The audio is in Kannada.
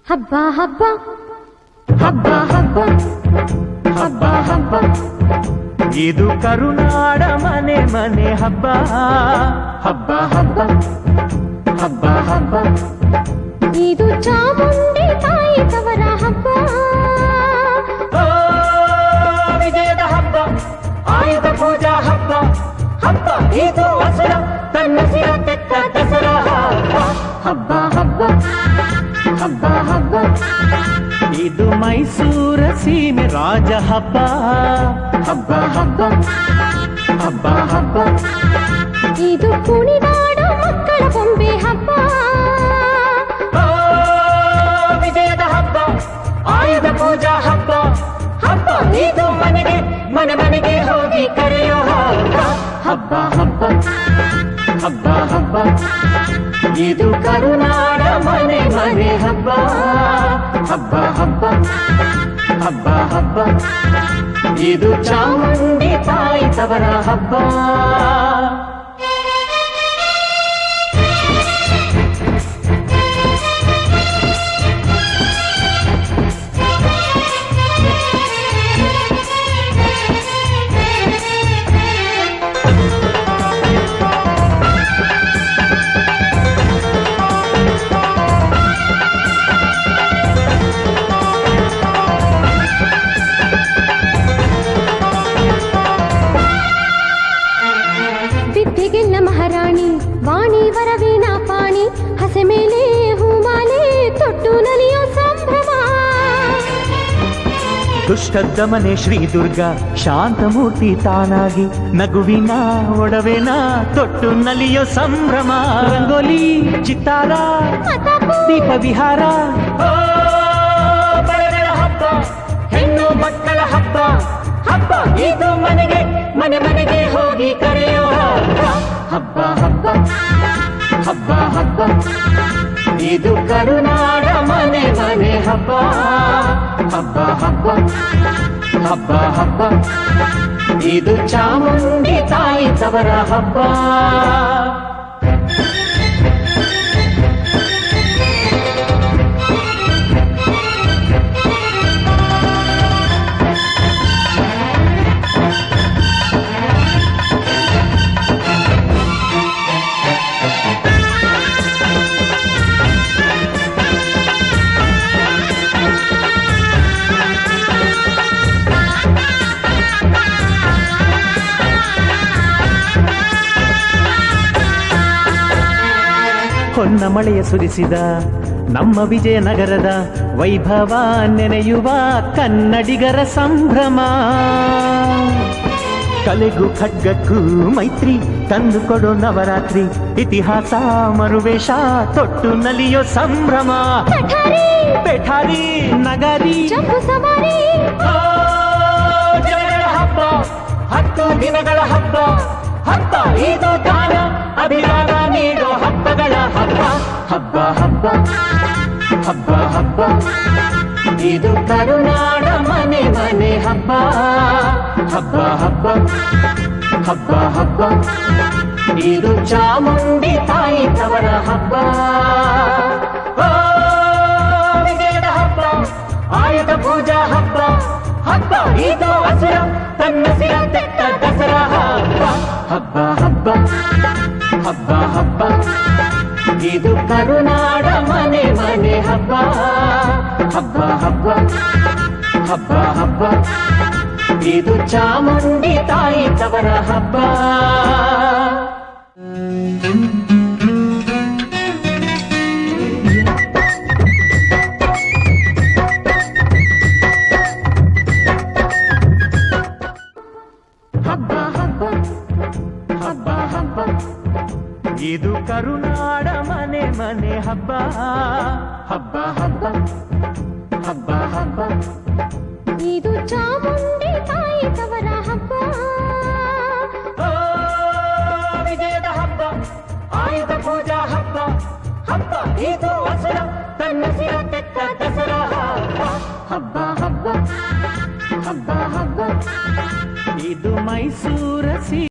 ಹಬ್ಬ ಹಬ್ಬ ಹಬ್ಬ ಹಬ್ಬ ಹಬ್ಬ ಹಬ್ಬ ಇದು ಕರುನಾಡ ಮನೆ ಮನೆ ಹಬ್ಬ ಹಬ್ಬ ಹಬ್ಬ ಹಬ್ಬ ಹಬ್ಬ ಇದು ಚಾಮುಂಡಿ ತಾಯಿ ತವರ ಹಬ್ಬ ವಿಜಯದ ಹಬ್ಬ ಆಯುಧ ಪೂಜಾ ಹಬ್ಬ ಹಬ್ಬ ಇದು ಹಸರ ತನ್ನ ಸಿರ ತೆತ್ತ ದಸರಾ ಹಬ್ಬ ಹಬ್ಬ ಹಬ್ಬ ಹಬ್ಬ ಇದು ಮೈಸೂರ ಸೀಮೆ ರಾಜ ಹಬ್ಬ ಹಬ್ಬ ಹಬ್ಬ ಹಬ್ಬ ಹಬ್ಬ ಇದು ಕುಣಿದಾಡ ಮಕ್ಕಳ ಬೊಂಬೆ ಹಬ್ಬ ವಿಜಯದ ಹಬ್ಬ ಆಯುಧ ಪೂಜಾ ಹಬ್ಬ ಹಬ್ಬ ಇದು ಮನೆಗೆ ಮನೆ ಮನೆಗೆ ಹೋಗಿ ಕರೆಯೋ ಹಬ್ಬ ಹಬ್ಬ ಹಬ್ಬ ಹಬ್ಬ ಇದು ಕರುನಾಡ ಮನೆ ಮನೆ ಹಬ್ಬ ಹಬ್ಬ ಹಬ್ಬ ಹಬ್ಬ ಹಬ್ಬ ಇದು ಚಾಮುಂಡಿ ತಾಯಿ ತವರ ಹಬ್ಬ ವಿದ್ಯೆಗೆಲ್ಲ ಮಹಾರಾಣಿ ವಾಣಿ ವರವೀಣಾ ಪಾಣಿ ಹಸೆ ಮೇಲೆ ಹೂಮಾಲೆ ತೊಟ್ಟು ನಲಿಯೋ ಸಂಭ್ರಮ ದುಷ್ಟದಮನೆ ಶ್ರೀ ದುರ್ಗಾ ಶಾಂತಮೂರ್ತಿ ತಾನಾಗಿ ನಗುವಿನ ಒಡವೆನ ತೊಟ್ಟು ನಲಿಯೋ ಸಂಭ್ರಮ ರಂಗೋಲಿ ಚಿತ್ತಾರ ದೀಪ ವಿಹಾರ ಬಳೆಗಳ ಹಬ್ಬ ಹೆಣ್ಣು ಮಕ್ಕಳ ಹಬ್ಬ ಹಬ್ಬ ಇದು ಮನೆಗೆ ಮನೆ ಮನೆಗೆ ಹೋಗಿ ಕರೆಯೋ ಹಬ್ಬ ಹಬ್ಬ ಹಬ್ಬ ಹಬ್ಬ ಇದು ಕರುನಾಡ ಮನೆ ಮನೆ ಹಬ್ಬ ಹಬ್ಬ ಹಬ್ಬ ಹಬ್ಬ ಹಬ್ಬ ಇದು ಚಾಮುಂಡಿ ತಾಯಿ ತವರ ಹಬ್ಬ ಹೊನ್ನ ಮಳೆಯ ಸುರಿಸಿದ ನಮ್ಮ ವಿಜಯನಗರದ ವೈಭವ ನೆನೆಯುವ ಕನ್ನಡಿಗರ ಸಂಭ್ರಮ ಕಲೆಗೂ ಖಡ್ಗಕ್ಕೂ ಮೈತ್ರಿ ತಂದುಕೊಡೋ ನವರಾತ್ರಿ ಇತಿಹಾಸ ಮರುವೇಷ ತೊಟ್ಟು ನಲಿಯೋ ಸಂಭ್ರಮ ಪೆಠಾರಿ ನಗರಿ ಜಂಬೂ ಸವಾರಿ ಜನಗಳ ಹಬ್ಬ 10 ದಿನಗಳ ಹಬ್ಬ ಹಬ್ಬ ಇದು ದಾನ ಅಭಿಮಾನ ನೀಡೋ ಹಬ್ಬಗಳ ಹಬ್ಬ ಹಬ್ಬ ಹಬ್ಬ ಹಬ್ಬ ಹಬ್ಬ ಇದು ಕರುನಾಡ ಮನೆ ಮನೆ ಹಬ್ಬ ಹಬ್ಬ ಹಬ್ಬ ಹಬ್ಬ ಹಬ್ಬ ಇದು ಚಾಮುಂಡಿ ತಾಯಿ ತವರ ಹಬ್ಬ ವಿಜಯದ ಹಬ್ಬ ಆಯುಧ ಪೂಜಾ ಹಬ್ಬ ಹಬ್ಬ ಇದು ಹಸುರ ತನ್ನ ಸಿರ ತೆತ್ತ ದಸರಾ ಹಬ್ಬ ಹಬ್ಬ ಹಬ್ಬ ಹಬ್ಬ ಇದು ಕರುನಾಡ ಮನೆ ಮನೆ ಹಬ್ಬ ಹಬ್ಬ ಹಬ್ಬ ಹಬ್ಬ ಹಬ್ಬ ಇದು ಚಾಮುಂಡಿ ತಾಯಿ ತವರ ಹಬ್ಬ ಹಬ್ಬ ಹಬ್ಬ ಹಬ್ಬ ಹಬ್ಬ ಇದು ಕರುನಾಡ ಮನೆ ಮನೆ ಹಬ್ಬ ಹಬ್ಬ ಹಬ್ಬ ಹಬ್ಬ ಹಬ್ಬ ಇದು ಚಾಮುಂಡಿ ತಾಯಿ ತವರ ಹಬ್ಬ ವಿಜಯದ ಹಬ್ಬ ಆಯುಧ ಪೂಜಾ ಹಬ್ಬ ಹಬ್ಬ ಇದು ಹಸರ ತನ್ನ ಸಿರ ತೆತ್ತ ದಸರಾ ಹಬ್ಬ ಹಬ್ಬ ಹಬ್ಬ ಹಬ್ಬ ಇದು ಮೈಸೂರ